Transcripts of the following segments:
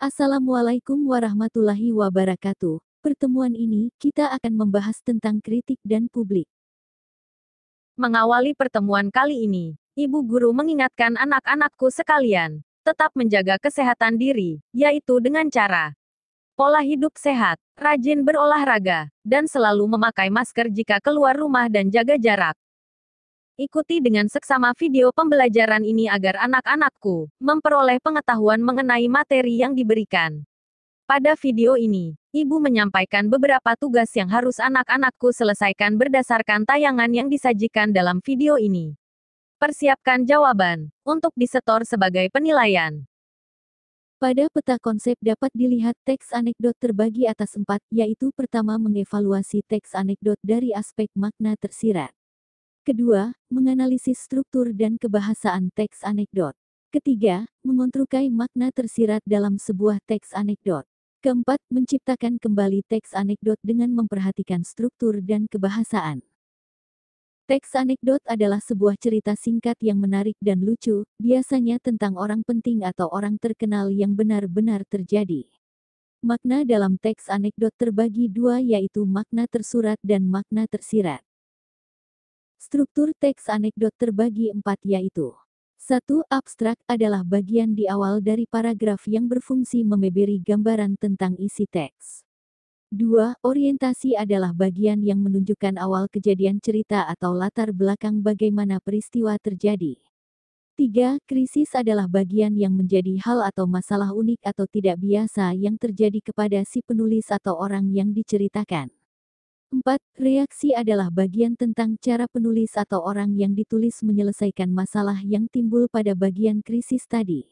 Assalamualaikum warahmatullahi wabarakatuh. Pertemuan ini, kita akan membahas tentang kritik dan publik. Mengawali pertemuan kali ini, Ibu Guru mengingatkan anak-anakku sekalian, tetap menjaga kesehatan diri, yaitu dengan cara pola hidup sehat, rajin berolahraga, dan selalu memakai masker jika keluar rumah dan jaga jarak. Ikuti dengan seksama video pembelajaran ini agar anak-anakku memperoleh pengetahuan mengenai materi yang diberikan. Pada video ini, Ibu menyampaikan beberapa tugas yang harus anak-anakku selesaikan berdasarkan tayangan yang disajikan dalam video ini. Persiapkan jawaban untuk disetor sebagai penilaian. Pada peta konsep dapat dilihat teks anekdot terbagi atas 4, yaitu pertama mengevaluasi teks anekdot dari aspek makna tersirat. Kedua, menganalisis struktur dan kebahasaan teks anekdot. Ketiga, mengonstruksi makna tersirat dalam sebuah teks anekdot. Keempat, menciptakan kembali teks anekdot dengan memperhatikan struktur dan kebahasaan. Teks anekdot adalah sebuah cerita singkat yang menarik dan lucu, biasanya tentang orang penting atau orang terkenal yang benar-benar terjadi. Makna dalam teks anekdot terbagi dua, yaitu makna tersurat dan makna tersirat. Struktur teks anekdot terbagi 4, yaitu 1. Abstrak adalah bagian di awal dari paragraf yang berfungsi memberi gambaran tentang isi teks. 2. Orientasi adalah bagian yang menunjukkan awal kejadian cerita atau latar belakang bagaimana peristiwa terjadi. 3. Krisis adalah bagian yang menjadi hal atau masalah unik atau tidak biasa yang terjadi kepada si penulis atau orang yang diceritakan. 4. Reaksi adalah bagian tentang cara penulis atau orang yang ditulis menyelesaikan masalah yang timbul pada bagian krisis tadi.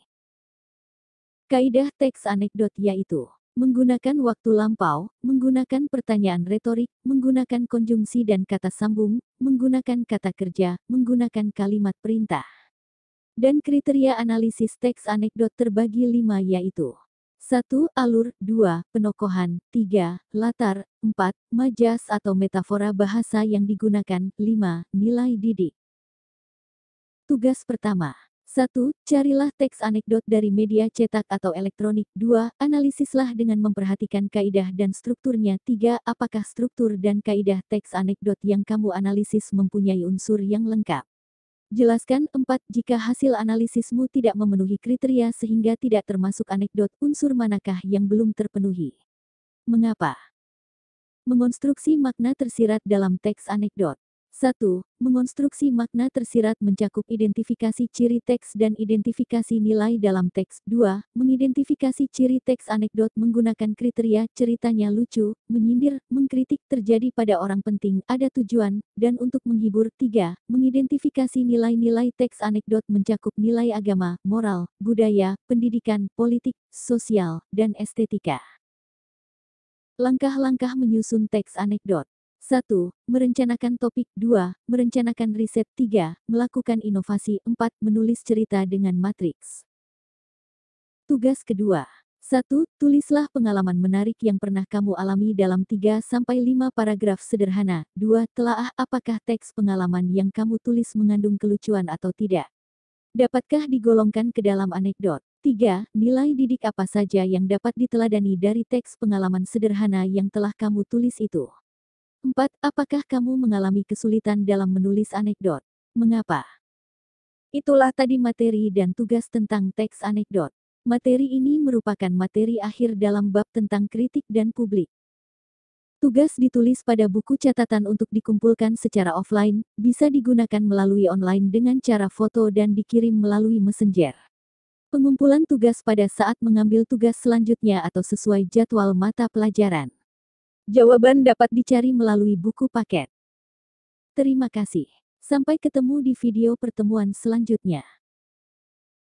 Kaidah teks anekdot yaitu menggunakan waktu lampau, menggunakan pertanyaan retorik, menggunakan konjungsi dan kata sambung, menggunakan kata kerja, menggunakan kalimat perintah. Dan kriteria analisis teks anekdot terbagi 5, yaitu 1. Alur, 2. Penokohan, 3. Latar, 4. Majas atau metafora bahasa yang digunakan, 5. Nilai didik. Tugas pertama. 1. Carilah teks anekdot dari media cetak atau elektronik. 2. Analisislah dengan memperhatikan kaidah dan strukturnya. 3. Apakah struktur dan kaidah teks anekdot yang kamu analisis mempunyai unsur yang lengkap? Jelaskan. 4. Jika hasil analisismu tidak memenuhi kriteria sehingga tidak termasuk anekdot, unsur manakah yang belum terpenuhi? Mengapa? Mengonstruksi makna tersirat dalam teks anekdot. 1. Mengonstruksi makna tersirat mencakup identifikasi ciri teks dan identifikasi nilai dalam teks. 2. Mengidentifikasi ciri teks anekdot menggunakan kriteria ceritanya lucu, menyindir, mengkritik, terjadi pada orang penting, ada tujuan, dan untuk menghibur. 3. Mengidentifikasi nilai-nilai teks anekdot mencakup nilai agama, moral, budaya, pendidikan, politik, sosial, dan estetika. Langkah-langkah menyusun teks anekdot. 1. Merencanakan topik. 2. Merencanakan riset. 3. Melakukan inovasi. 4. Menulis cerita dengan matriks. Tugas kedua. 1. Tulislah pengalaman menarik yang pernah kamu alami dalam 3-5 paragraf sederhana. 2. Telaah apakah teks pengalaman yang kamu tulis mengandung kelucuan atau tidak. Dapatkah digolongkan ke dalam anekdot. 3. Nilai didik apa saja yang dapat diteladani dari teks pengalaman sederhana yang telah kamu tulis itu. 4. Apakah kamu mengalami kesulitan dalam menulis anekdot? Mengapa? Itulah tadi materi dan tugas tentang teks anekdot. Materi ini merupakan materi akhir dalam bab tentang kritik dan publik. Tugas ditulis pada buku catatan untuk dikumpulkan secara offline, bisa digunakan melalui online dengan cara foto dan dikirim melalui messenger. Pengumpulan tugas pada saat mengambil tugas selanjutnya atau sesuai jadwal mata pelajaran. Jawaban dapat dicari melalui buku paket. Terima kasih. Sampai ketemu di video pertemuan selanjutnya.